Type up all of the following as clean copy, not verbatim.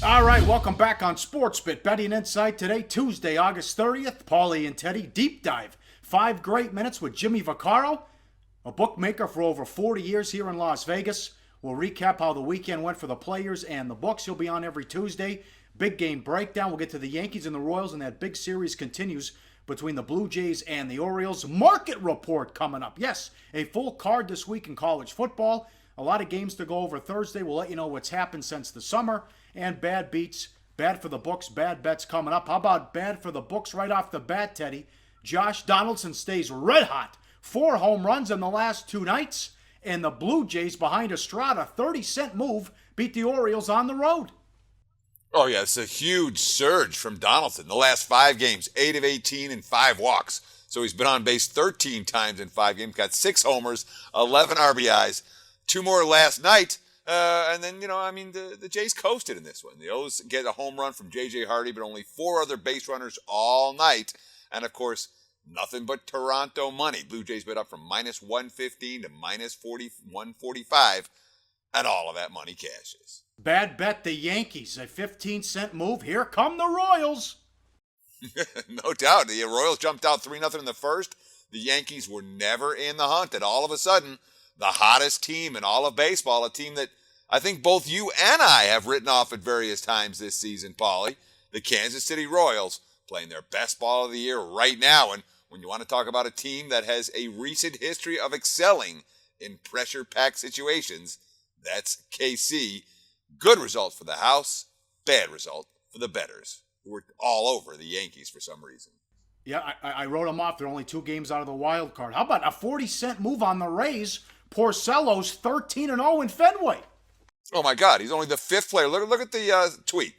All right, welcome back on SportsBit Betting Insight today, Tuesday, August 30th. Pauly and Teddy deep dive. 5 great minutes with Jimmy Vaccaro, a bookmaker for over 40 years here in Las Vegas. We'll recap how the weekend went for the players and the books. He'll be on every Tuesday. Big game breakdown. We'll get to the Yankees and the Royals, and that big series continues between the Blue Jays and the Orioles. Market report coming up. Yes, a full card this week in college football. A lot of games to go over Thursday. We'll let you know what's happened since the summer. And bad beats, bad for the books, bad bets coming up. How about bad for the books right off the bat, Teddy? Josh Donaldson stays red hot. 4 home runs in the last 2 nights. And the Blue Jays behind Estrada, 30-cent move, beat the Orioles on the road. Oh, yeah, it's a huge surge from Donaldson. The last 5 games, 8 of 18 and 5 walks. So he's been on base 13 times in 5 games, got 6 homers, 11 RBIs, 2 more last night. And then, the Jays coasted in this one. The O's get a home run from J.J. Hardy, but only 4 other base runners all night. And, of course, nothing but Toronto money. Blue Jays bid up from minus 115 to minus 145, and all of that money cashes. Bad bet the Yankees, a 15-cent move. Here come the Royals. No doubt. The Royals jumped out 3-0 in the first. The Yankees were never in the hunt, and all of a sudden, the hottest team in all of baseball, a team that I think both you and I have written off at various times this season, Pauly, the Kansas City Royals, playing their best ball of the year right now. And when you want to talk about a team that has a recent history of excelling in pressure-packed situations, that's KC. Good result for the house, bad result for the bettors, who were all over the Yankees for some reason. Yeah, I wrote them off. They're only 2 games out of the wild card. How about a 40-cent move on the Rays? Porcello's 13-0 in Fenway. Oh, my God. He's only the 5th player. Look at the tweet.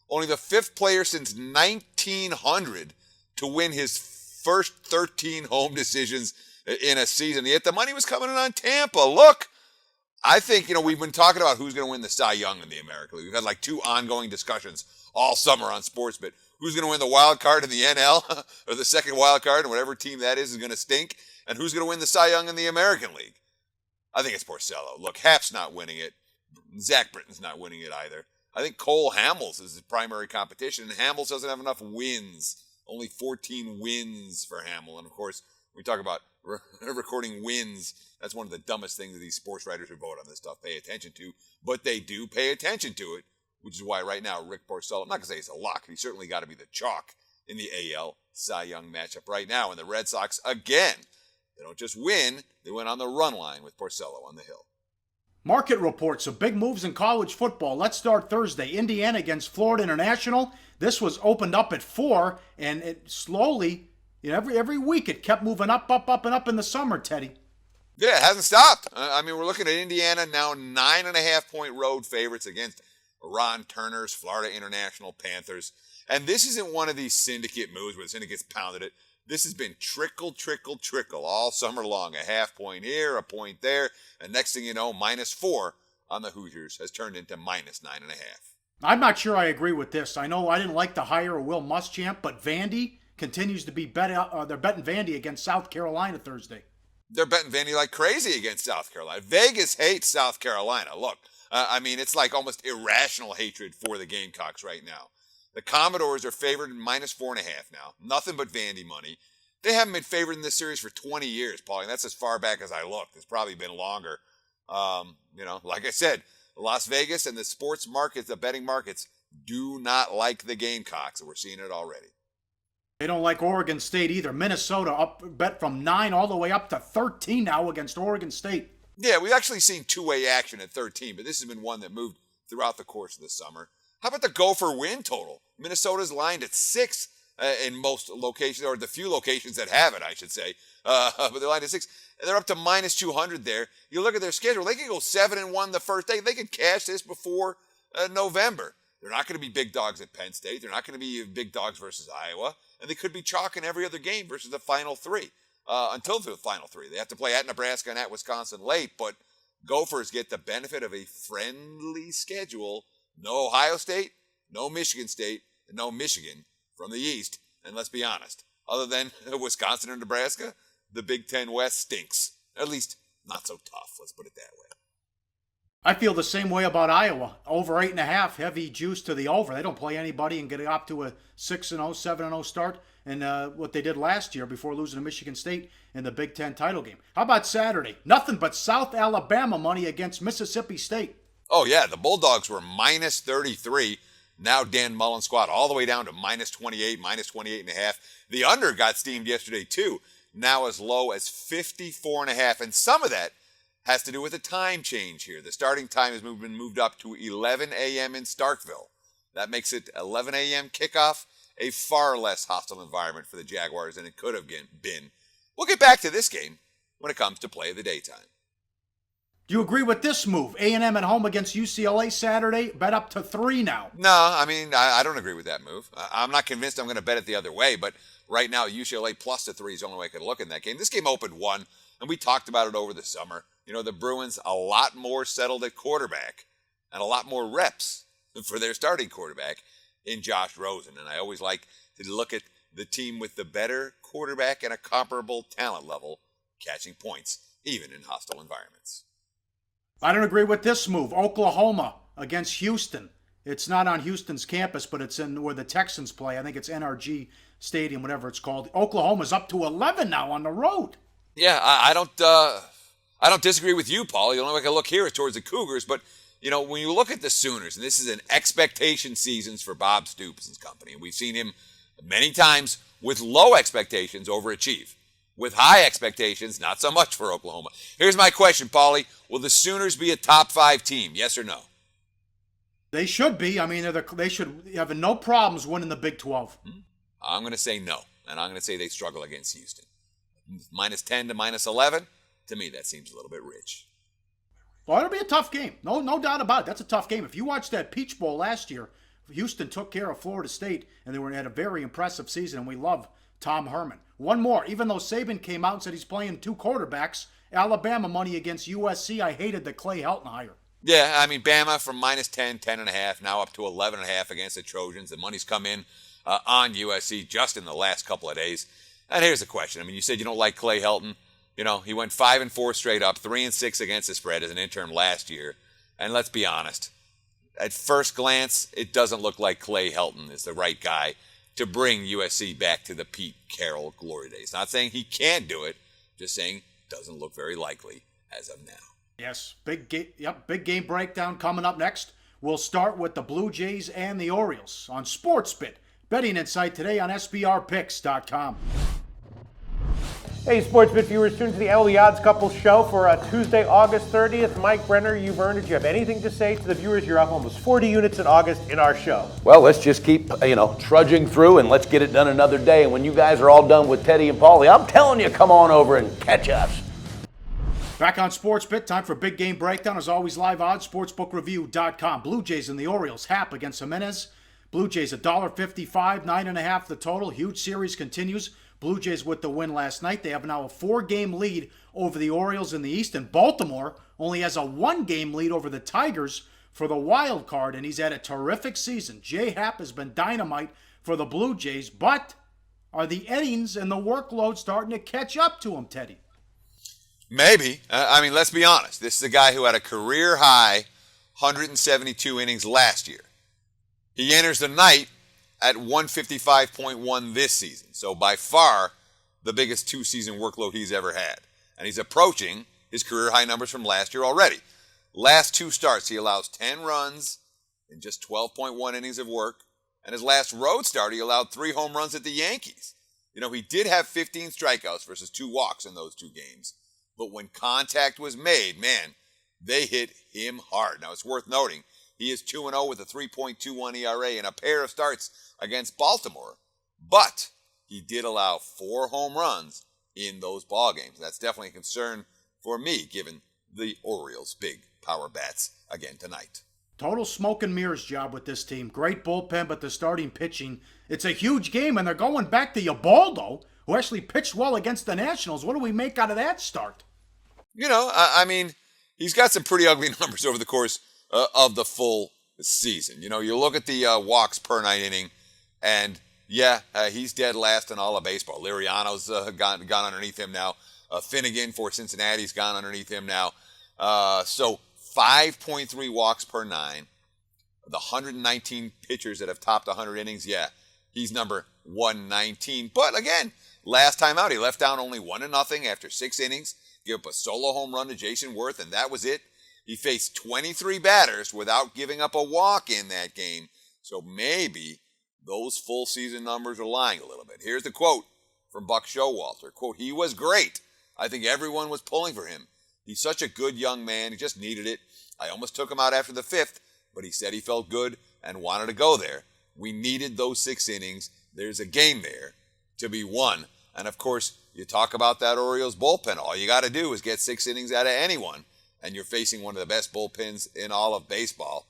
Only the 5th player since 1900 to win his first 13 home decisions in a season. Yet the money was coming in on Tampa. Look, I think, we've been talking about who's going to win the Cy Young in the American League. We've had like 2 ongoing discussions all summer on SportsBit. Who's going to win the wild card in the NL or the second wild card, and whatever team that is going to stink, and who's going to win the Cy Young in the American League? I think it's Porcello. Look, Hap's not winning it. Zach Britton's not winning it either. I think Cole Hamels is his primary competition, and Hamels doesn't have enough wins. Only 14 wins for Hamel. And, of course, when we talk about recording wins, that's one of the dumbest things that these sports writers who vote on this stuff pay attention to. But they do pay attention to it, which is why right now Rick Porcello, I'm not going to say he's a lock, but he's certainly got to be the chalk in the AL Cy Young matchup right now. And the Red Sox, again, they don't just win, they went on the run line with Porcello on the hill. Market reports, some big moves in college football. Let's start Thursday. Indiana against Florida International. This was opened up at 4, and it slowly, every week it kept moving up, and up in the summer, Teddy. Yeah, it hasn't stopped. We're looking at Indiana now 9.5-point road favorites against Ron Turner's Florida International Panthers. And this isn't one of these syndicate moves where the syndicate's pounded it. This has been trickle all summer long. A half point here, a point there. And next thing you know, -4 on the Hoosiers has turned into -9.5. I'm not sure I agree with this. I know I didn't like the hire of Will Muschamp, but Vandy continues to be they're betting Vandy against South Carolina Thursday. They're betting Vandy like crazy against South Carolina. Vegas hates South Carolina. Look, it's like almost irrational hatred for the Gamecocks right now. The Commodores are favored in -4.5 now. Nothing but Vandy money. They haven't been favored in this series for 20 years, Paul. And that's as far back as I looked. It's probably been longer. Like I said, Las Vegas and the sports markets, the betting markets, do not like the Gamecocks. And we're seeing it already. They don't like Oregon State either. Minnesota bet from 9 all the way up to 13 now against Oregon State. Yeah, we've actually seen two-way action at 13, but this has been one that moved throughout the course of the summer. How about the Gopher win total? Minnesota's lined at 6 in most locations, or the few locations that have it, I should say. But they're lined at 6. They're up to -200 there. You look at their schedule, they could go 7-1 the first day. They could cash this before November. They're not going to be big dogs at Penn State. They're not going to be big dogs versus Iowa. And they could be chalking every other game versus the final 3. Until the final 3. They have to play at Nebraska and at Wisconsin late, but Gophers get the benefit of a friendly schedule. No Ohio State, no Michigan State, and no Michigan from the East. And let's be honest, other than Wisconsin and Nebraska, the Big Ten West stinks. At least not so tough, let's put it that way. I feel the same way about Iowa. Over 8.5, heavy juice to the over. They don't play anybody and get it up to a 6-0, 7-0 start. And what they did last year before losing to Michigan State in the Big Ten title game. How about Saturday? Nothing but South Alabama money against Mississippi State. Oh, yeah, the Bulldogs were minus 33. Now Dan Mullen squad all the way down to minus 28, minus 28.5. The under got steamed yesterday, too. Now as low as 54.5. And some of that has to do with the time change here. The starting time has been moved up to 11 a.m. in Starkville. That makes it 11 a.m. kickoff, a far less hostile environment for the Jaguars than it could have been. We'll get back to this game when it comes to play of the daytime. Do you agree with this move? A&M at home against UCLA Saturday, bet up to 3 now. No, I don't agree with that move. I'm not convinced I'm going to bet it the other way, but right now UCLA plus the 3 is the only way I could look in that game. This game opened 1, and we talked about it over the summer. You know, the Bruins a lot more settled at quarterback and a lot more reps for their starting quarterback in Josh Rosen. And I always like to look at the team with the better quarterback and a comparable talent level catching points, even in hostile environments. I don't agree with this move. Oklahoma against Houston. It's not on Houston's campus, but it's in where the Texans play. I think it's NRG Stadium, whatever it's called. Oklahoma's up to 11 now on the road. Yeah, I don't disagree with you, Paul. The only way I can look here is towards the Cougars. But, you know, when you look at the Sooners, and this is an expectation seasons for Bob Stoops and company, and we've seen him many times with low expectations overachieve. With high expectations, not so much for Oklahoma. Here's my question, Paulie. Will the Sooners be a top 5 team, yes or no? They should be. I mean, they should have no problems winning the Big 12. I'm going to say no, and I'm going to say they struggle against Houston. Minus 10 to minus 11, to me, that seems a little bit rich. Well, it'll be a tough game. No doubt about it. That's a tough game. If you watched that Peach Bowl last year, Houston took care of Florida State, and they had a very impressive season, and we love Tom Herman. One more. Even though Saban came out and said he's playing 2 quarterbacks, Alabama money against USC, I hated the Clay Helton hire. Yeah, I mean, Bama from minus 10, 10.5, now up to 11.5 against the Trojans. The money's come in on USC just in the last couple of days. And here's the question. I mean, you said you don't like Clay Helton. You know, he went 5-4 straight up, 3-6 against the spread as an intern last year. And let's be honest, at first glance, it doesn't look like Clay Helton is the right guy to bring USC back to the Pete Carroll glory days. Not saying he can't do it, just saying doesn't look very likely as of now. Yes, big game breakdown coming up next. We'll start with the Blue Jays and the Orioles on SportsBit. Betting insight today on SBRpicks.com. Hey, SportsBit viewers, tune to the MLB Odds Couple show for Tuesday, August 30th. Mike Brenner, you've earned it. Do you have anything to say to the viewers? You're up almost 40 units in August in our show. Well, let's just keep, trudging through and let's get it done another day. And when you guys are all done with Teddy and Pauly, I'm telling you, come on over and catch us. Back on SportsBit, time for big game breakdown. As always, live odds, sportsbookreview.com. Blue Jays and the Orioles, Happ against Jimenez. Blue Jays $1.55, 9.5 the total. Huge series continues. Blue Jays with the win last night. They have now a 4-game lead over the Orioles in the East. And Baltimore only has a 1-game lead over the Tigers for the wild card. And he's had a terrific season. J. Happ has been dynamite for the Blue Jays. But are the innings and the workload starting to catch up to him, Teddy? Maybe. Let's be honest. This is a guy who had a career-high 172 innings last year. He enters the night at 155.1 this season. So by far the biggest 2-season workload he's ever had. And he's approaching his career-high numbers from last year already. Last 2 starts, he allows 10 runs in just 12.1 innings of work. And his last road start, he allowed 3 home runs at the Yankees. You know, he did have 15 strikeouts versus 2 walks in those 2 games. But when contact was made, man, they hit him hard. Now, it's worth noting, he is 2-0 with a 3.21 ERA in a pair of starts against Baltimore. But he did allow 4 home runs in those ball games. That's definitely a concern for me, given the Orioles' big power bats again tonight. Total smoke and mirrors job with this team. Great bullpen, but the starting pitching, it's a huge game, and they're going back to Ubaldo, who actually pitched well against the Nationals. What do we make out of that start? You know, he's got some pretty ugly numbers over the course of the full season. You know, you look at the walks per night inning, and he's dead last in all of baseball. Liriano's gone underneath him now. Finnegan for Cincinnati's gone underneath him now. So 5.3 walks per 9. The 119 pitchers that have topped 100 innings, yeah, he's number 119. But again, last time out, he left down only 1-0 after 6 innings, gave up a solo home run to Jason Worth, and that was it. He faced 23 batters without giving up a walk in that game. So maybe those full season numbers are lying a little bit. Here's the quote from Buck Showalter. Quote, "He was great. I think everyone was pulling for him. He's such a good young man. He just needed it. I almost took him out after the 5th, but he said he felt good and wanted to go there. We needed those 6 innings. There's a game there to be won." And of course, you talk about that Orioles bullpen. All you got to do is get 6 innings out of anyone, and you're facing one of the best bullpens in all of baseball.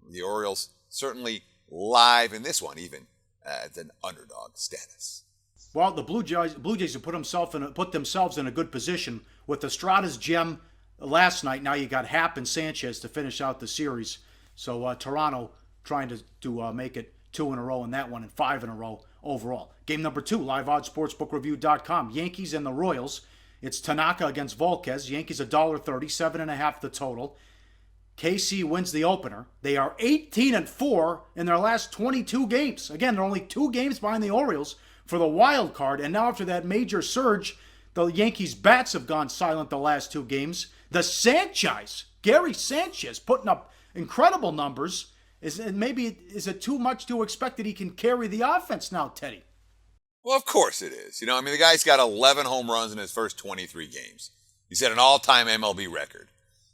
The Orioles certainly live in this one, even at an underdog status. Well, the Blue Jays have put themselves in a good position with Estrada's gem last night. Now you got Happ and Sanchez to finish out the series. So Toronto trying to make it 2 in a row in that one and 5 in a row overall. Game number 2, liveoddsportsbookreview.com. Yankees and the Royals. It's Tanaka against Volquez. Yankees $1.30, 7.5 the total. KC wins the opener. They are 18-4 in their last 22 games. Again, they're only 2 games behind the Orioles for the wild card. And now after that major surge, the Yankees bats have gone silent the last 2 games. The Sanchez, Gary Sanchez, putting up incredible numbers. Is it too much to expect that he can carry the offense now, Teddy? Well, of course it is. The guy's got 11 home runs in his first 23 games. He set an all-time MLB record.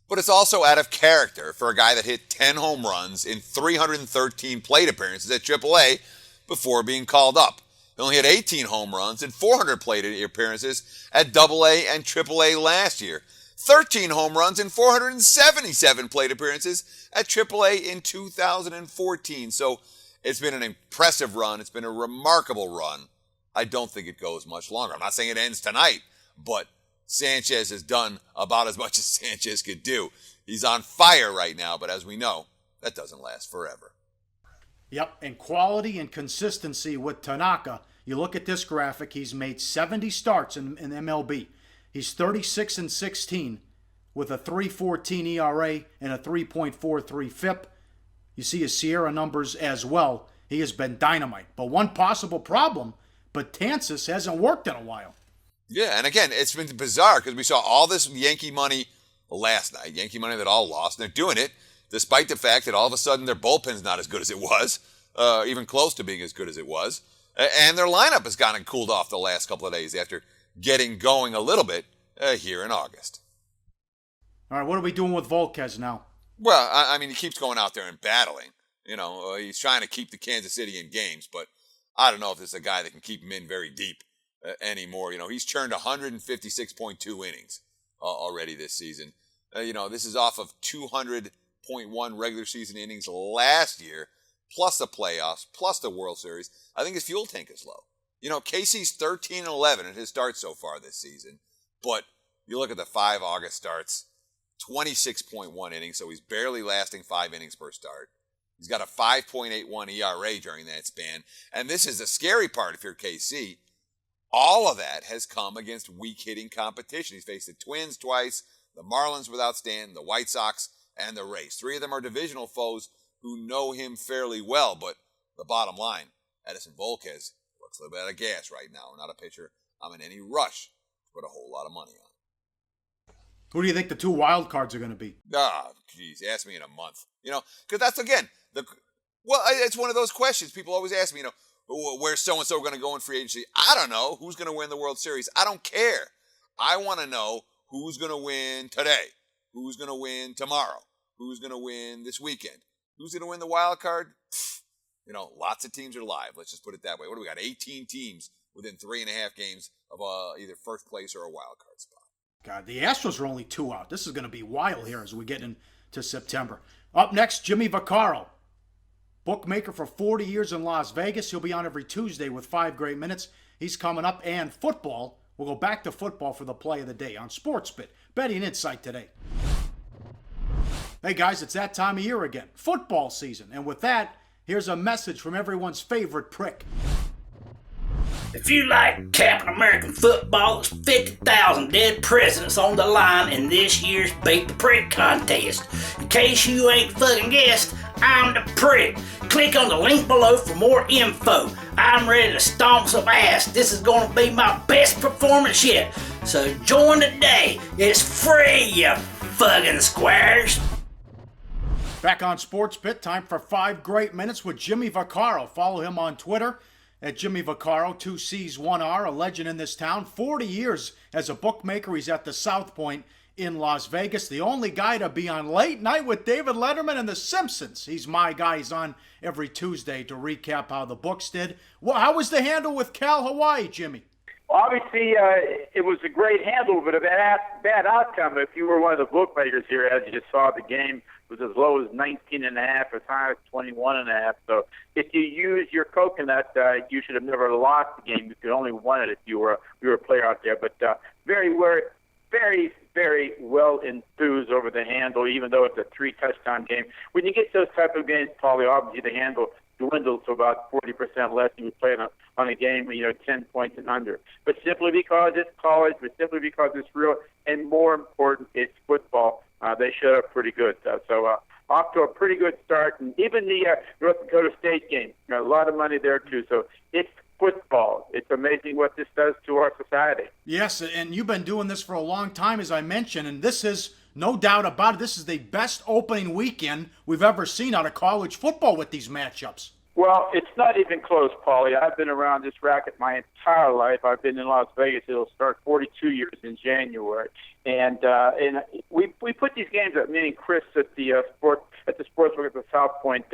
But it's also out of character for a guy that hit 10 home runs in 313 plate appearances at AAA before being called up. He only had 18 home runs and 400 plate appearances at AA and AAA last year. 13 home runs and 477 plate appearances at AAA in 2014. So it's been an impressive run. It's been a remarkable run. I don't think it goes much longer. I'm not saying it ends tonight, but Sanchez has done about as much as Sanchez could do. He's on fire right now, but as we know, that doesn't last forever. Yep, and quality and consistency with Tanaka. You look at this graphic, he's made 70 starts in MLB. He's 36-16 with a 3.14 ERA and a 3.43 FIP. You see his Sierra numbers as well. He has been dynamite. But one possible problem, Betances hasn't worked in a while. Yeah, and again, it's been bizarre because we saw all this Yankee money last night, Yankee money that all lost, and they're doing it despite the fact that all of a sudden their bullpen's not as good as it was, even close to being as good as it was, and their lineup has gone and cooled off the last couple of days after getting going a little bit here in August. All right, what are we doing with Volquez now? Well, I mean, he keeps going out there and battling. He's trying to keep the Kansas City in games, but I don't know if this is a guy that can keep him in very deep anymore. He's churned 156.2 innings already this season. This is off of 200.1 regular season innings last year, plus the playoffs, plus the World Series. I think his fuel tank is low. Casey's 13-11 at his start so far this season, but you look at the 5 August starts, 26.1 innings, so he's barely lasting 5 innings per start. He's got a 5.81 ERA during that span. And this is the scary part if you're KC. All of that has come against weak hitting competition. He's faced the Twins twice, the Marlins without Stanton, the White Sox, and the Rays. 3 of them are divisional foes who know him fairly well. But the bottom line, Edison Volquez looks a little bit out of gas right now. Not a pitcher I'm in any rush to put a whole lot of money on. Who do you think the 2 wild cards are going to be? Geez, ask me in a month. Because that's, again, it's one of those questions. People always ask me, where's so-and-so going to go in free agency? I don't know. Who's going to win the World Series? I don't care. I want to know who's going to win today, who's going to win tomorrow, who's going to win this weekend, who's going to win the wild card. Lots of teams are live. Let's just put it that way. What do we got? 18 teams within 3.5 games of either first place or a wild card spot. God, the Astros are only 2 out. This is going to be wild here as we get into September. Up next, Jimmy Vaccaro, bookmaker for 40 years in Las Vegas. He'll be on every Tuesday with 5 great minutes. He's coming up, and football. We'll go back to football for the play of the day on SportsBit. Betting Insight today. Hey guys, it's that time of year again. Football season. And with that, here's a message from everyone's favorite prick. If you like Captain American football, there's 50,000 dead presidents on the line in this year's Beat the Prick contest. In case you ain't fucking guessed, I'm the prick. Click on the link below for more info. I'm ready to stomp some ass. This is gonna be my best performance yet. So join today. It's free, you fucking squares. Back on Sports Pit, time for 5 great minutes with Jimmy Vaccaro. Follow him on Twitter at Jimmy Vaccaro, 2 C's, 1 R, a legend in this town. 40 years as a bookmaker. He's at the South Point in Las Vegas. The only guy to be on Late Night with David Letterman and The Simpsons. He's my guy. He's on every Tuesday to recap how the books did. Well, how was the handle with Cal Hawaii, Jimmy? Obviously, it was a great handle, but a bad outcome. If you were one of the bookmakers here, as you just saw, the game was as low as 19.5, as high as 21.5. So if you use your coconut, you should have never lost the game. You could only won it if you were a player out there. But very well enthused over the handle, even though it's a 3-touchdown game. When you get those type of games, Pauly, obviously the handle dwindles to about 40% less than you play on a game, 10 points and under. But simply because it's college, but simply because it's real, and more important, it's football, they showed up pretty good. So off to a pretty good start. And even the North Dakota State game, a lot of money there too. So it's football. It's amazing what this does to our society. Yes, and you've been doing this for a long time, as I mentioned, and this is, no doubt about it, this is the best opening weekend we've ever seen out of college football with these matchups. Well, it's not even close, Pauly. I've been around this racket my entire life. I've been in Las Vegas. It'll start 42 years in January, and we put these games up. Me and Chris at the sportsbook at the South Point,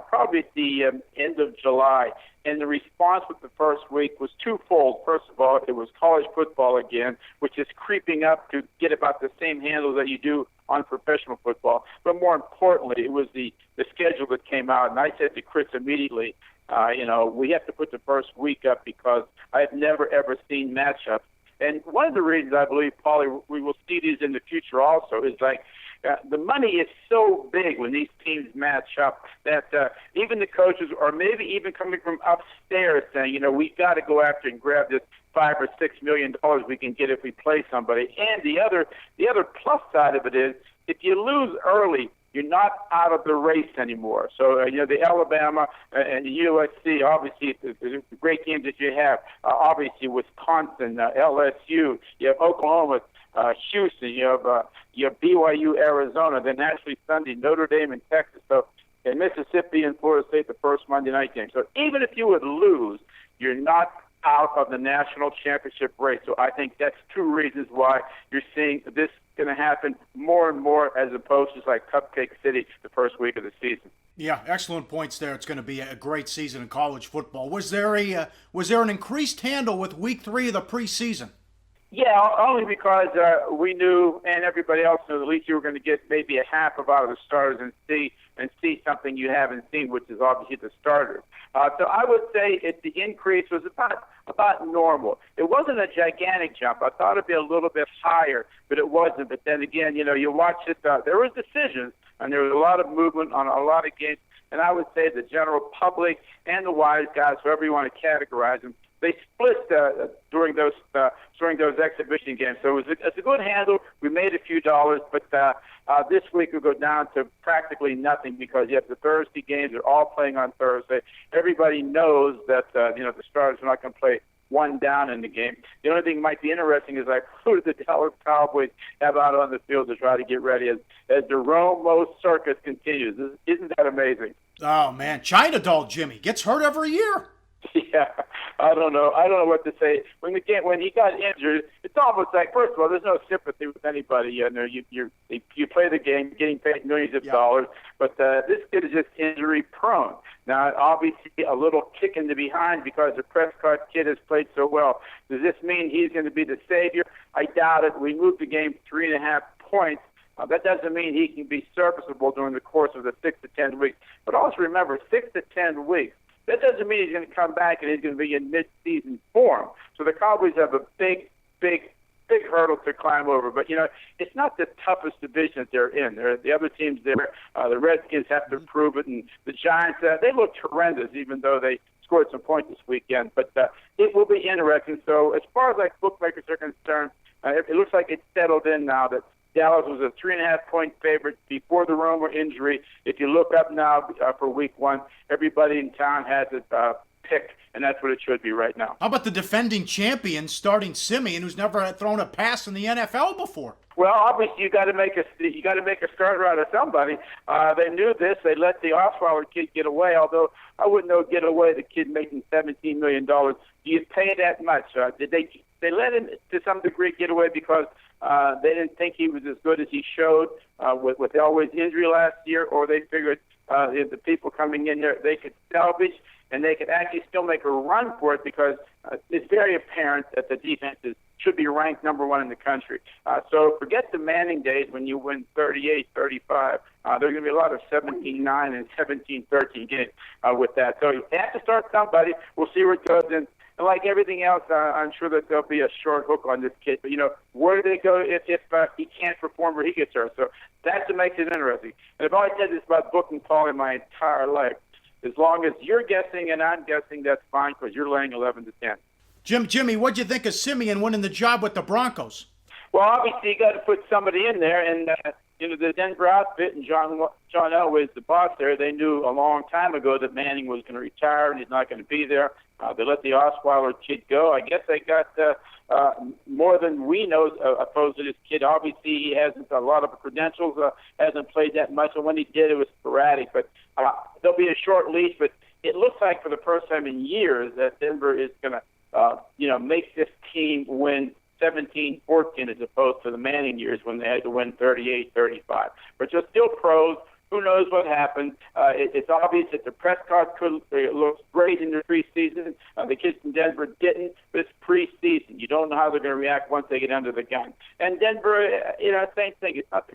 probably at the end of July. And the response with the first week was twofold. First of all, it was college football again, which is creeping up to get about the same handle that you do on professional football. But more importantly, it was the schedule that came out. And I said to Chris immediately, we have to put the first week up because I've never, ever seen matchups. And one of the reasons I believe, Pauly, we will see these in the future also is the money is so big when these teams match up that even the coaches, or maybe even coming from upstairs, saying, we've got to go after and grab this $5 or $6 million we can get if we play somebody. And the other plus side of it is, if you lose early, you're not out of the race anymore. So, the Alabama and the USC, obviously, the great games that you have. Obviously, Wisconsin, LSU, you have Oklahoma, Houston, you have BYU, Arizona, then actually Sunday, Notre Dame and Texas. So, in Mississippi and Florida State, the first Monday night game. So, even if you would lose, you're not out of the national championship race. So I think that's 2 reasons why you're seeing this going to happen more and more, as opposed to like Cupcake City the first week of the season. Yeah, excellent points there. It's going to be a great season in college football. Was there an increased handle with week 3 of the preseason? Yeah, only because we knew, and everybody else knew, at least you were going to get maybe a half of out of the starters and see something you haven't seen, which is obviously the starters. So I would say the increase was about normal. It wasn't a gigantic jump. I thought it'd be a little bit higher, but it wasn't. But then again, you watch it. There was decisions, and there was a lot of movement on a lot of games. And I would say the general public and the wise guys, whoever you want to categorize them, they split during those exhibition games. So it's a good handle. We made a few dollars, but this week we'll go down to practically nothing because you have the Thursday games. They're all playing on Thursday. Everybody knows that the starters are not going to play one down in the game. The only thing that might be interesting is who do the Dallas Cowboys have out on the field to try to get ready as the Romo circus continues. Isn't that amazing? Oh, man. China Doll Jimmy gets hurt every year. Yeah, I don't know what to say. When he got injured, it's almost like, first of all, there's no sympathy with anybody. You play the game, getting paid millions of dollars, but this kid is just injury prone. Now, obviously, a little kick in the behind because the Prescott kid has played so well. Does this mean he's going to be the savior? I doubt it. We moved the game 3.5 points. That doesn't mean he can be serviceable during the course of the 6 to 10 weeks. But also remember, 6 to 10 weeks. That doesn't mean he's going to come back and he's going to be in mid-season form. So the Cowboys have a big big hurdle to climb over. But, it's not the toughest division that they're in. The other teams there, the Redskins have to prove it, and the Giants, they looked horrendous, even though they scored some points this weekend. But it will be interesting. So as far as bookmakers are concerned, it looks like it's settled in now that Dallas was a 3.5-point favorite before the Romo injury. If you look up now for Week 1, everybody in town has it picked, and that's what it should be right now. How about the defending champion starting Simeon, who's never had thrown a pass in the NFL before? Well, obviously you got to make a starter out of somebody. They knew this. They let the Osweiler kid get away. Although I wouldn't know get away the kid making $17 million. Do you pay that much? Did they let him to some degree get away because they didn't think he was as good as he showed with Elway's injury last year, or they figured if the people coming in there they could salvage and they could actually still make a run for it because it's very apparent that the defenses should be ranked number 1 in the country. So forget the Manning days when you win 38, 35. There's going to be a lot of 17-9 and 17-13 games with that. So you have to start somebody. We'll see where it goes. And like everything else, I'm sure that there'll be a short hook on this kid. But, where do they go if he can't perform or he gets hurt? So that's what makes it interesting. And I've always said this about booking Pauly my entire life. As long as you're guessing and I'm guessing, that's fine because you're laying 11 to 10. Jimmy, what'd you think of Simeon winning the job with the Broncos? Well, obviously you got to put somebody in there, and the Denver outfit and John Elway is the boss there. They knew a long time ago that Manning was going to retire and he's not going to be there. They let the Osweiler kid go. I guess they got more than we know opposed to this kid. Obviously, he hasn't a lot of credentials, hasn't played that much, and when he did, it was sporadic. But there'll be a short leash. But it looks like for the first time in years that Denver is going to, make this team win 17-14 as opposed to the Manning years when they had to win 38-35. But you're still pros. Who knows what happened? It's obvious that the Prescott looks great in the preseason. The kids from Denver didn't, but it's preseason. You don't know how they're going to react once they get under the gun. And Denver, same thing. It's not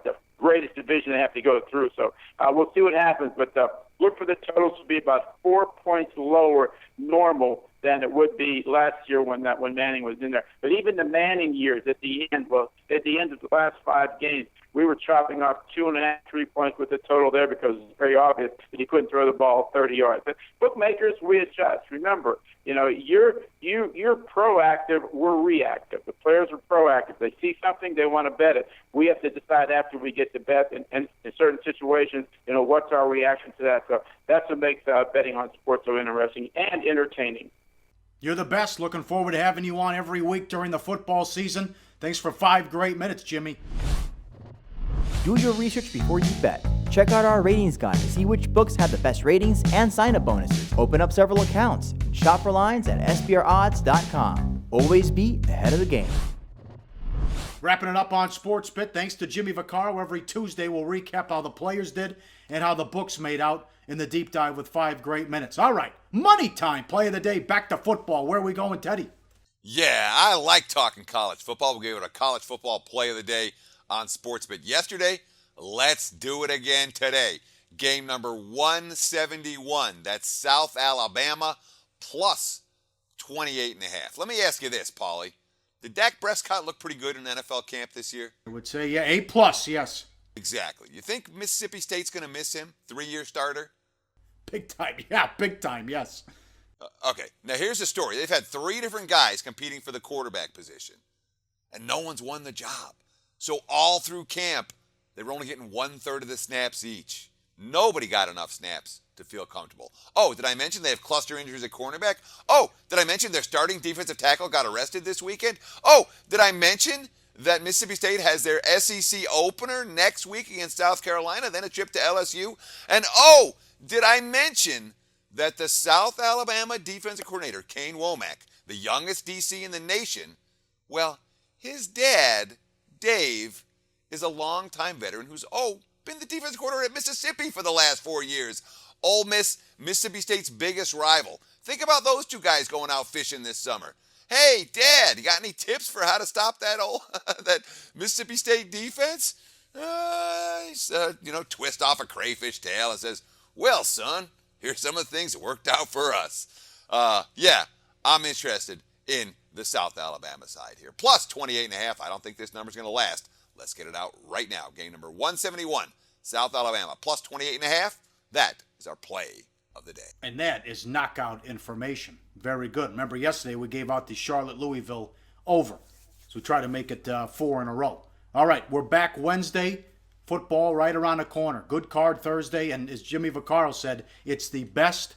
the greatest division they have to go through. So we'll see what happens. But look for the totals to be about 4 points lower normal than it would be last year when Manning was in there. But even the Manning years at the end of the last 5 games, we were chopping off 2.5, 3 points with the total there because it's very obvious that he couldn't throw the ball 30 yards. But bookmakers, we adjust. Remember, you're proactive, we're reactive. The players are proactive. They see something, they want to bet it. We have to decide after we get to bet, and in certain situations, what's our reaction to that. So that's what makes betting on sports so interesting and entertaining. You're the best. Looking forward to having you on every week during the football season. Thanks for 5 great minutes, Jimmy. Do your research before you bet. Check out our ratings guide to see which books have the best ratings and sign-up bonuses. Open up several accounts and shop for lines at sbrodds.com. Always be ahead of the game. Wrapping it up on SportsBit, thanks to Jimmy Vaccaro. Every Tuesday we'll recap how the players did and how the books made out in the deep dive with 5 great minutes. All right, money time. Play of the day, back to football. Where are we going, Teddy? Yeah, I like talking college football. We'll give it a college football play of the day on SportsBit yesterday. Let's do it again today. Game number 171. That's South Alabama plus 28.5. Let me ask you this, Pauly. Did Dak Prescott look pretty good in NFL camp this year? I would say, yeah, A+, yes. Exactly. You think Mississippi State's going to miss him? 3-year starter? Big time, yeah, big time, yes. Okay, now here's the story. They've had 3 different guys competing for the quarterback position, and no one's won the job. So all through camp, they were only getting 1/3 of the snaps each. Nobody got enough snaps to feel comfortable. Oh, did I mention they have cluster injuries at cornerback? Oh, did I mention their starting defensive tackle got arrested this weekend? Oh, did I mention that Mississippi State has their SEC opener next week against South Carolina, then a trip to LSU? And oh, did I mention that the South Alabama defensive coordinator, Kane Womack, the youngest DC in the nation, well, his dad, Dave, is a longtime veteran who's, been the defensive coordinator at Mississippi for the last 4 years. Ole Miss, Mississippi State's biggest rival. Think about those 2 guys going out fishing this summer. Hey, Dad, you got any tips for how to stop that that Mississippi State defense? Twist off a crayfish tail and says, well, son, here's some of the things that worked out for us. Yeah, I'm interested in the South Alabama side here. Plus 28.5. I don't think this number's going to last. Let's get it out right now. Game number 171, South Alabama, plus 28.5. That is our play of the day. And that is knockout information. Very good. Remember yesterday we gave out the Charlotte-Louisville over. So we try to make it 4 in a row. All right, we're back Wednesday. Football right around the corner. Good card Thursday. And as Jimmy Vaccaro said, it's the best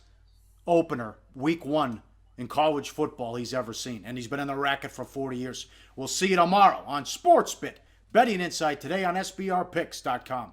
opener, week 1, in college football he's ever seen. And he's been in the racket for 40 years. We'll see you tomorrow on SportsBit. Betting Insight today on SBRPicks.com.